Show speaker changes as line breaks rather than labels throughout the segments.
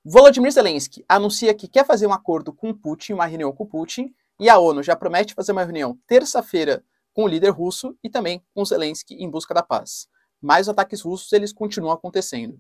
Volodymyr Zelensky anuncia que quer fazer um acordo com Putin, uma reunião com Putin, e a ONU já promete fazer uma reunião terça-feira com o líder russo e também com Zelensky em busca da paz. Mas os ataques russos, eles continuam acontecendo.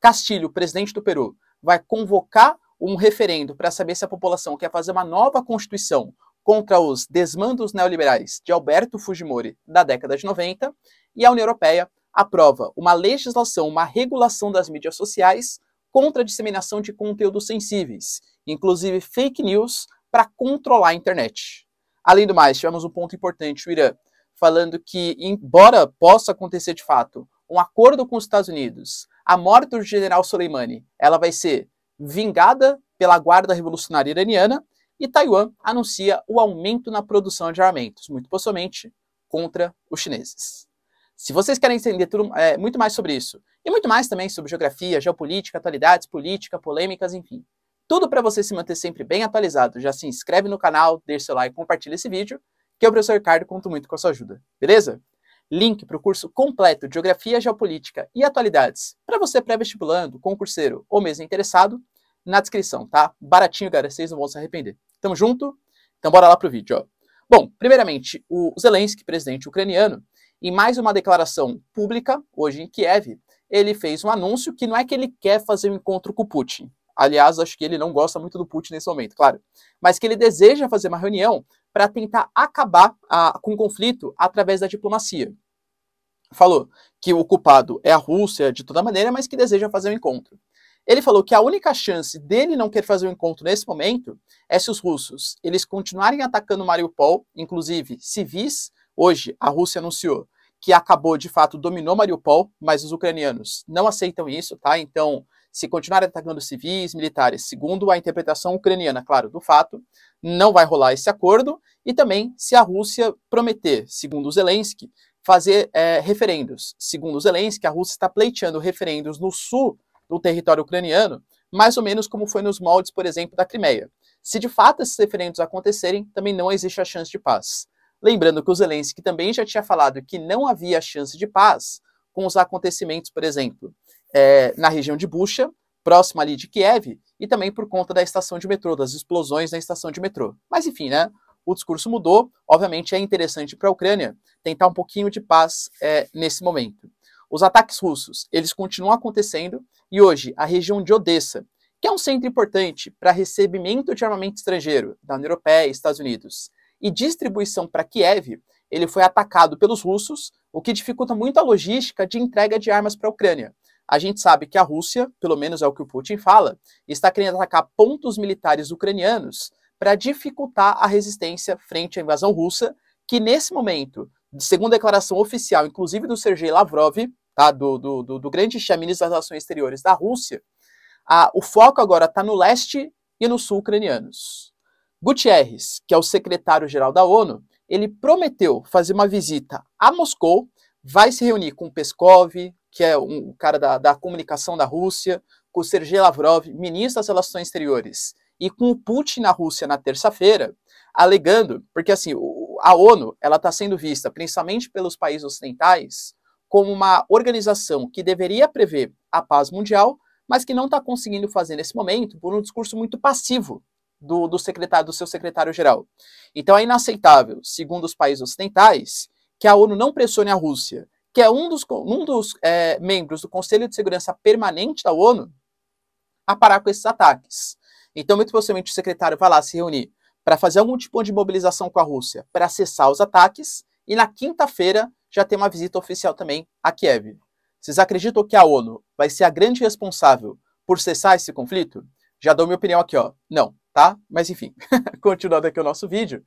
Castilho, presidente do Peru, vai convocar um referendo para saber se a população quer fazer uma nova constituição contra os desmandos neoliberais de Alberto Fujimori da década de 90, e a União Europeia aprova uma legislação, uma regulação das mídias sociais contra a disseminação de conteúdos sensíveis, inclusive fake news, para controlar a internet. Além do mais, tivemos um ponto importante, o Irã, falando que, embora possa acontecer de fato um acordo com os Estados Unidos, a morte do general Soleimani, ela vai ser vingada pela Guarda Revolucionária Iraniana, e Taiwan anuncia o aumento na produção de armamentos, muito possivelmente contra os chineses. Se vocês querem entender muito mais sobre isso, e muito mais também sobre geografia, geopolítica, atualidades, política, polêmicas, enfim, tudo para você se manter sempre bem atualizado, já se inscreve no canal, deixa seu like e compartilha esse vídeo, que eu, professor Ricardo, conto muito com a sua ajuda, beleza? Link para o curso completo de Geografia, Geopolítica e Atualidades para você pré-vestibulando, concurseiro ou mesmo interessado, na descrição, tá? Baratinho, galera, vocês não vão se arrepender. Tamo junto? Então bora lá pro vídeo, ó. Bom, primeiramente, o Zelensky, presidente ucraniano, em mais uma declaração pública, hoje em Kiev, ele fez um anúncio que não é que ele quer fazer um encontro com o Putin. Aliás, acho que ele não gosta muito do Putin nesse momento, claro. Mas que ele deseja fazer uma reunião para tentar acabar com o conflito através da diplomacia. Falou que o culpado é a Rússia de toda maneira, mas que deseja fazer um encontro. Ele falou que a única chance dele não querer fazer um encontro nesse momento é se os russos eles continuarem atacando Mariupol, inclusive civis. Hoje a Rússia anunciou que acabou, de fato, dominou Mariupol, mas os ucranianos não aceitam isso, tá? Então, se continuarem atacando civis, militares, segundo a interpretação ucraniana, claro, do fato, não vai rolar esse acordo. E também se a Rússia prometer, segundo o Zelensky, fazer referendos. Segundo o Zelensky, a Rússia está pleiteando referendos no sul do território ucraniano, mais ou menos como foi nos moldes, por exemplo, da Crimeia. Se de fato esses referendos acontecerem, também não existe a chance de paz. Lembrando que o Zelensky também já tinha falado que não havia chance de paz com os acontecimentos, por exemplo, na região de Bucha, próxima ali de Kiev, e também por conta da estação de metrô, das explosões na estação de metrô. Mas enfim, né? O discurso mudou. Obviamente é interessante para a Ucrânia tentar um pouquinho de paz nesse momento. Os ataques russos, eles continuam acontecendo, e hoje a região de Odessa, que é um centro importante para recebimento de armamento estrangeiro da União Europeia e Estados Unidos, e distribuição para Kiev, ele foi atacado pelos russos, o que dificulta muito a logística de entrega de armas para a Ucrânia. A gente sabe que a Rússia, pelo menos é o que o Putin fala, está querendo atacar pontos militares ucranianos para dificultar a resistência frente à invasão russa, que nesse momento, segundo a declaração oficial, inclusive do Sergei Lavrov, tá, do grande ministro das Relações Exteriores da Rússia, o foco agora está no leste e no sul ucranianos. Guterres, que é o secretário-geral da ONU, ele prometeu fazer uma visita a Moscou, vai se reunir com Peskov, que é um cara da comunicação da Rússia, com o Sergei Lavrov, ministro das Relações Exteriores, e com o Putin na Rússia na terça-feira, alegando, porque assim, a ONU ela está sendo vista, principalmente pelos países ocidentais, como uma organização que deveria prever a paz mundial, mas que não está conseguindo fazer nesse momento por um discurso muito passivo do seu secretário-geral. Então é inaceitável, segundo os países ocidentais, que a ONU não pressione a Rússia, que é um dos membros do Conselho de Segurança Permanente da ONU, a parar com esses ataques. Então, muito possivelmente, o secretário vai lá se reunir para fazer algum tipo de mobilização com a Rússia para cessar os ataques, e na quinta-feira já tem uma visita oficial também a Kiev. Vocês acreditam que a ONU vai ser a grande responsável por cessar esse conflito? Já dou minha opinião aqui, ó. Não, tá? Mas enfim, continuando aqui o nosso vídeo.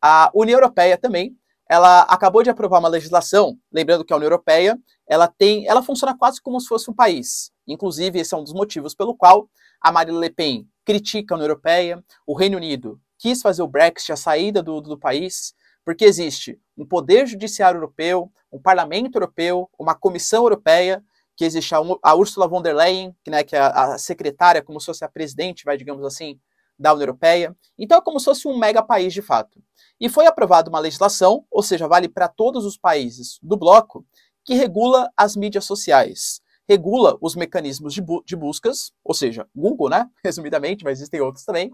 A União Europeia também, ela acabou de aprovar uma legislação, lembrando que a União Europeia, ela funciona quase como se fosse um país. Inclusive, esse é um dos motivos pelo qual a Marine Le Pen critica a União Europeia, o Reino Unido quis fazer o Brexit, a saída do país, porque existe um poder judiciário europeu, um parlamento europeu, uma comissão europeia, que existe a Ursula von der Leyen, que é a secretária, como se fosse a presidente, digamos assim, da União Europeia. Então é como se fosse um mega país de fato. E foi aprovada uma legislação, ou seja, vale para todos os países do bloco, que regula as mídias sociais. regula os mecanismos de buscas, ou seja, Google, né, resumidamente, mas existem outros também,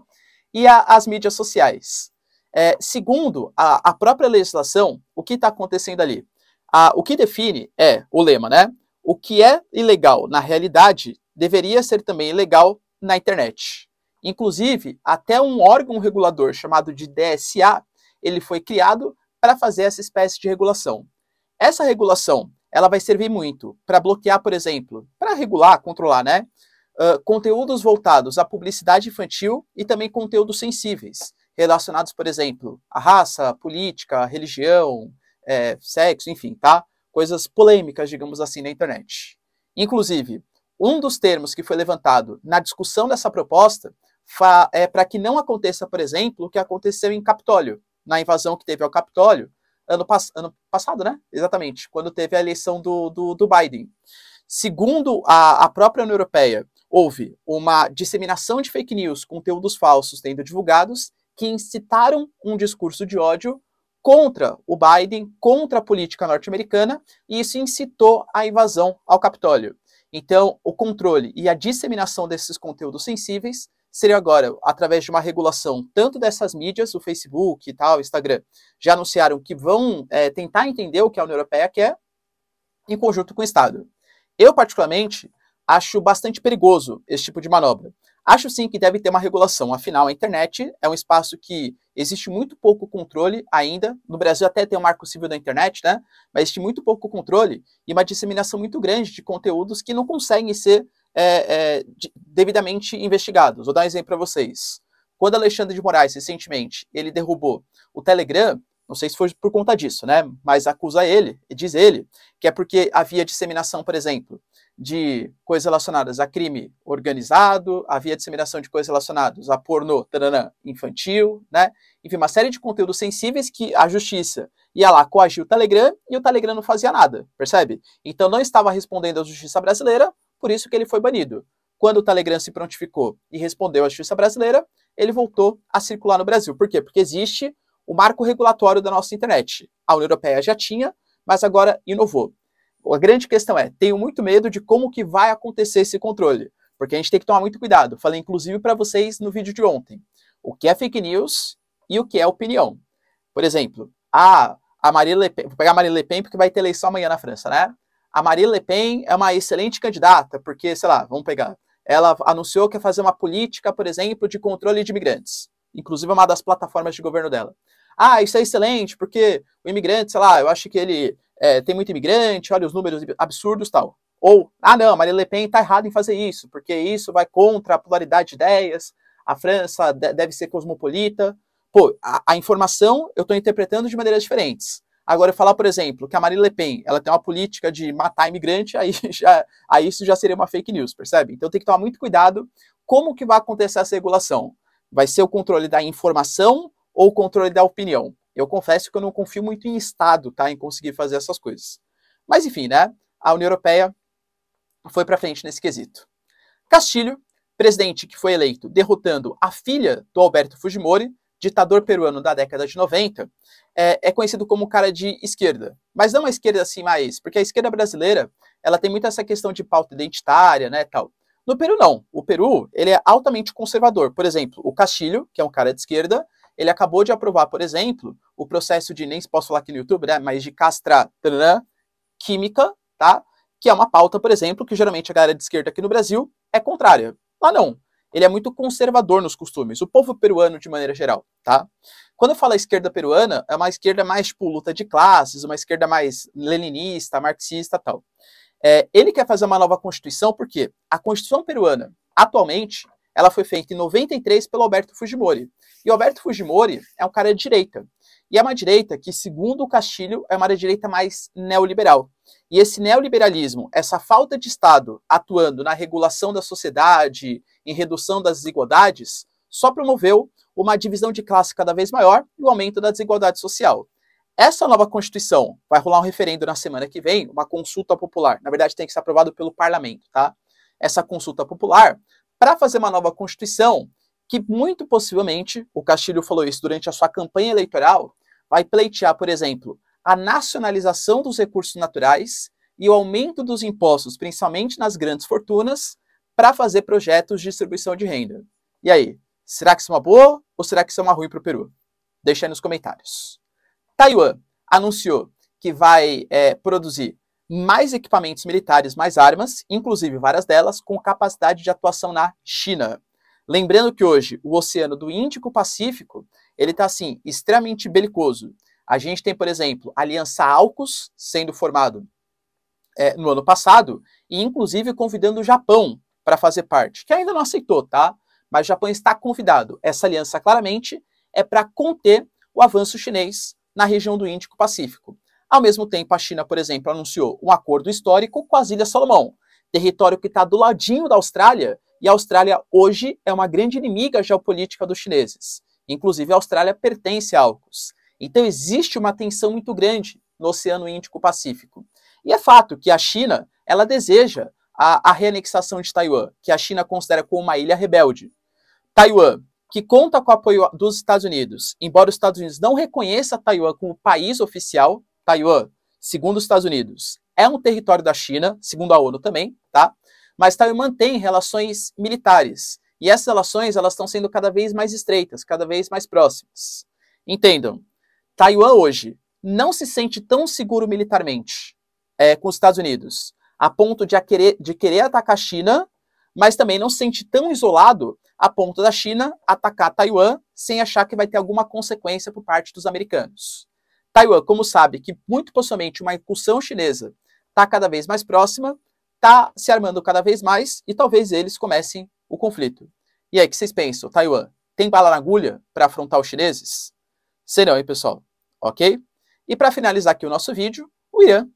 e as mídias sociais. Segundo a própria legislação, o que está acontecendo ali? O que define é o lema, né? O que é ilegal na realidade deveria ser também ilegal na internet. Inclusive, até um órgão regulador chamado de DSA, ele foi criado para fazer essa espécie de regulação. Essa regulação, ela vai servir muito para bloquear, por exemplo, para regular, controlar, né? Conteúdos voltados à publicidade infantil e também conteúdos sensíveis, relacionados, por exemplo, à raça, política, religião, sexo, enfim, tá? Coisas polêmicas, digamos assim, na internet. Inclusive, um dos termos que foi levantado na discussão dessa proposta é para que não aconteça, por exemplo, o que aconteceu em Capitólio, na invasão que teve ao Capitólio, ano passado, né? Exatamente, quando teve a eleição do Biden. Segundo a própria União Europeia, houve uma disseminação de fake news, conteúdos falsos sendo divulgados, que incitaram um discurso de ódio contra o Biden, contra a política norte-americana, e isso incitou a invasão ao Capitólio. Então, o controle e a disseminação desses conteúdos sensíveis seria agora através de uma regulação tanto dessas mídias, o Facebook e tal, o Instagram, já anunciaram que vão tentar entender o que a União Europeia quer, em conjunto com o Estado. Eu, particularmente, acho bastante perigoso esse tipo de manobra. Acho sim que deve ter uma regulação, afinal a internet é um espaço que existe muito pouco controle ainda, no Brasil até tem o Marco Civil da internet, né? Mas existe muito pouco controle e uma disseminação muito grande de conteúdos que não conseguem ser devidamente investigados. Vou dar um exemplo para vocês. Quando Alexandre de Moraes, recentemente, ele derrubou o Telegram, não sei se foi por conta disso, né? Mas acusa ele, e diz ele, que é porque havia disseminação, por exemplo, de coisas relacionadas a crime organizado, havia disseminação de coisas relacionadas a pornô infantil, né? Enfim, uma série de conteúdos sensíveis que a justiça ia lá coagir o Telegram e o Telegram não fazia nada, percebe? Então não estava respondendo à justiça brasileira, por isso que ele foi banido. Quando o Telegram se prontificou e respondeu à justiça brasileira, ele voltou a circular no Brasil. Por quê? Porque existe o marco regulatório da nossa internet. A União Europeia já tinha, mas agora inovou. A grande questão tenho muito medo de como que vai acontecer esse controle, porque a gente tem que tomar muito cuidado. Falei inclusive para vocês no vídeo de ontem, o que é fake news e o que é opinião. Por exemplo, a Marine Le Pen, vou pegar a Marine Le Pen porque vai ter eleição amanhã na França, né? A Marine Le Pen é uma excelente candidata, porque, sei lá, vamos pegar, ela anunciou que ia fazer uma política, por exemplo, de controle de imigrantes, inclusive é uma das plataformas de governo dela. Isso é excelente, porque o imigrante, sei lá, eu acho que ele tem muito imigrante, olha os números absurdos e tal. Ou, não, Marine Le Pen está errada em fazer isso, porque isso vai contra a pluralidade de ideias, a França deve ser cosmopolita. Pô, a informação eu estou interpretando de maneiras diferentes. Agora, eu falar, por exemplo, que a Marine Le Pen ela tem uma política de matar imigrante, aí isso já seria uma fake news, percebe? Então tem que tomar muito cuidado como que vai acontecer essa regulação. Vai ser o controle da informação ou o controle da opinião? Eu confesso que eu não confio muito em Estado, tá, em conseguir fazer essas coisas. Mas enfim, né? A União Europeia foi para frente nesse quesito. Castilho, presidente que foi eleito derrotando a filha do Alberto Fujimori, ditador peruano da década de 90, é conhecido como cara de esquerda. Mas não uma esquerda assim mais... Porque a esquerda brasileira, ela tem muito essa questão de pauta identitária, né, tal. No Peru, não. O Peru, ele é altamente conservador. Por exemplo, o Castilho, que é um cara de esquerda, ele acabou de aprovar, por exemplo, o processo de, nem se posso falar aqui no YouTube, né, mas de castrar química, tá? Que é uma pauta, por exemplo, que geralmente a galera de esquerda aqui no Brasil é contrária. Lá não. Ele é muito conservador nos costumes, o povo peruano de maneira geral, tá? Quando eu falo esquerda peruana, é uma esquerda mais, tipo, luta de classes, uma esquerda mais leninista, marxista e tal. Ele quer fazer uma nova Constituição porque a Constituição peruana, atualmente, ela foi feita em 93 pelo Alberto Fujimori. E o Alberto Fujimori é um cara de direita. E é uma direita que, segundo o Castilho, é uma direita mais neoliberal. E esse neoliberalismo, essa falta de Estado atuando na regulação da sociedade, em redução das desigualdades, só promoveu uma divisão de classe cada vez maior e o aumento da desigualdade social. Essa nova Constituição vai rolar um referendo na semana que vem, uma consulta popular. Na verdade, tem que ser aprovado pelo parlamento, tá? Essa consulta popular, para fazer uma nova Constituição, que muito possivelmente, o Castilho falou isso durante a sua campanha eleitoral, vai pleitear, por exemplo, a nacionalização dos recursos naturais e o aumento dos impostos, principalmente nas grandes fortunas, para fazer projetos de distribuição de renda. E aí, será que isso é uma boa ou será que isso é uma ruim para o Peru? Deixa aí nos comentários. Taiwan anunciou que vai produzir mais equipamentos militares, mais armas, inclusive várias delas com capacidade de atuação na China. Lembrando que hoje o Oceano do Índico-Pacífico ele está assim extremamente belicoso. A gente tem, por exemplo, a Aliança AUKUS sendo formado no ano passado e inclusive convidando o Japão para fazer parte, que ainda não aceitou, tá? Mas o Japão está convidado. Essa aliança claramente é para conter o avanço chinês na região do Índico-Pacífico. Ao mesmo tempo, a China, por exemplo, anunciou um acordo histórico com as Ilhas Salomão, território que está do ladinho da Austrália, e a Austrália hoje é uma grande inimiga geopolítica dos chineses. Inclusive, a Austrália pertence a AUKUS. Então, existe uma tensão muito grande no Oceano Índico-Pacífico. E é fato que a China, ela deseja a reanexação de Taiwan, que a China considera como uma ilha rebelde. Taiwan, que conta com o apoio dos Estados Unidos, embora os Estados Unidos não reconheça Taiwan como país oficial, Taiwan, segundo os Estados Unidos, é um território da China, segundo a ONU também, tá? Mas Taiwan mantém relações militares. E essas relações, elas estão sendo cada vez mais estreitas, cada vez mais próximas. Entendam, Taiwan hoje não se sente tão seguro militarmente com os Estados Unidos, a ponto de querer atacar a China, mas também não se sente tão isolado a ponto da China atacar Taiwan sem achar que vai ter alguma consequência por parte dos americanos. Taiwan, como sabe que muito possivelmente uma incursão chinesa está cada vez mais próxima, está se armando cada vez mais e talvez eles comecem o conflito. E aí, o que vocês pensam? Taiwan tem bala na agulha para afrontar os chineses? Serão, hein, pessoal? Ok? E para finalizar aqui o nosso vídeo, o Irã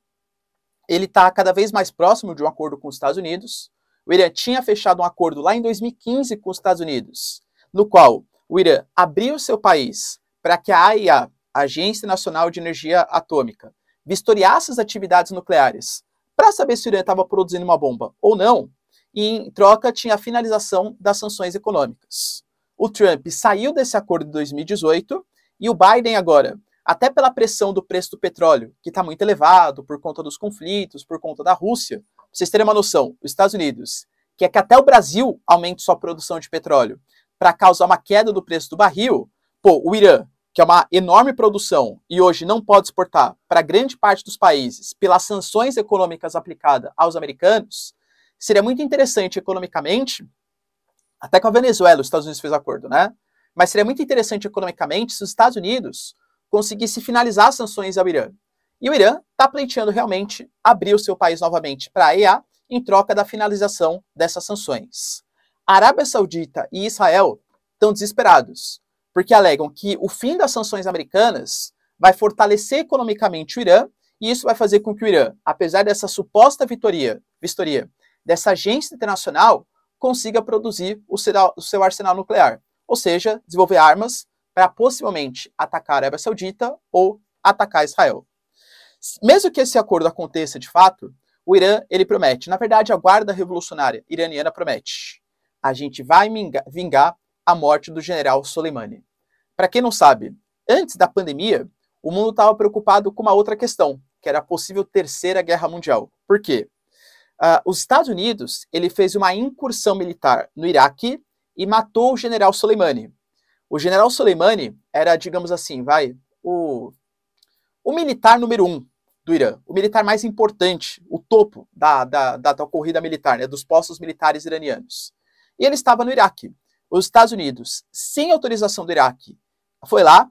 ele está cada vez mais próximo de um acordo com os Estados Unidos. O Irã tinha fechado um acordo lá em 2015 com os Estados Unidos, no qual o Irã abriu seu país para que a AIA, a Agência Nacional de Energia Atômica, vistoriasse as atividades nucleares para saber se o Irã estava produzindo uma bomba ou não, e em troca tinha a finalização das sanções econômicas. O Trump saiu desse acordo em 2018 e o Biden agora, até pela pressão do preço do petróleo, que está muito elevado por conta dos conflitos, por conta da Rússia, pra vocês terem uma noção, os Estados Unidos quer que até o Brasil aumente sua produção de petróleo para causar uma queda do preço do barril. Pô, o Irã, que é uma enorme produção e hoje não pode exportar para grande parte dos países pelas sanções econômicas aplicadas aos americanos, seria muito interessante economicamente, até com a Venezuela os Estados Unidos fez acordo, né? Mas seria muito interessante economicamente se os Estados Unidos conseguisse finalizar as sanções ao Irã. E o Irã está pleiteando realmente abrir o seu país novamente para a EA em troca da finalização dessas sanções. A Arábia Saudita e Israel estão desesperados, porque alegam que o fim das sanções americanas vai fortalecer economicamente o Irã, e isso vai fazer com que o Irã, apesar dessa suposta vistoria dessa agência internacional, consiga produzir o seu arsenal nuclear, ou seja, desenvolver armas para possivelmente atacar a Arábia Saudita ou atacar Israel. Mesmo que esse acordo aconteça de fato, o Irã ele promete, na verdade a Guarda Revolucionária iraniana promete, a gente vai vingar a morte do general Soleimani. Para quem não sabe, antes da pandemia, o mundo estava preocupado com uma outra questão, que era a possível Terceira Guerra Mundial. Por quê? Os Estados Unidos ele fez uma incursão militar no Iraque e matou o general Soleimani. O general Soleimani era, digamos assim, o militar número 1 do Irã, o militar mais importante, o topo da corrida militar, né, dos postos militares iranianos. E ele estava no Iraque. Os Estados Unidos, sem autorização do Iraque, foi lá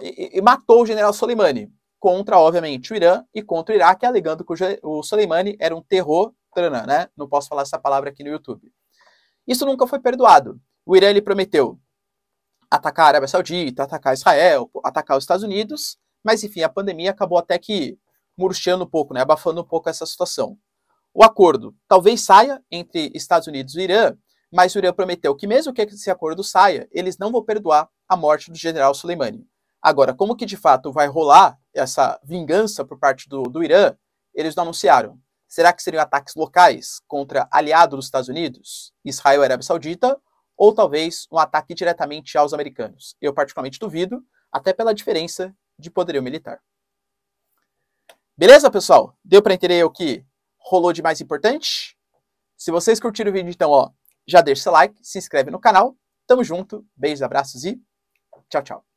e matou o general Soleimani, contra, obviamente, o Irã e contra o Iraque, alegando que o Soleimani era um terror, né? Não posso falar essa palavra aqui no YouTube. Isso nunca foi perdoado. O Irã ele prometeu atacar a Arábia Saudita, atacar Israel, atacar os Estados Unidos, mas enfim, a pandemia acabou até que murchando um pouco, né, abafando um pouco essa situação. O acordo talvez saia entre Estados Unidos e Irã, mas o Irã prometeu que mesmo que esse acordo saia, eles não vão perdoar a morte do general Soleimani. Agora, como que de fato vai rolar essa vingança por parte do Irã, eles não anunciaram. Será que seriam ataques locais contra aliados dos Estados Unidos, Israel e Arábia Saudita, ou talvez um ataque diretamente aos americanos? Eu particularmente duvido, até pela diferença de poderio militar. Beleza, pessoal? Deu para entender o que rolou de mais importante? Se vocês curtiram o vídeo, então, ó, já deixa seu like, se inscreve no canal. Tamo junto, beijos, abraços e tchau, tchau.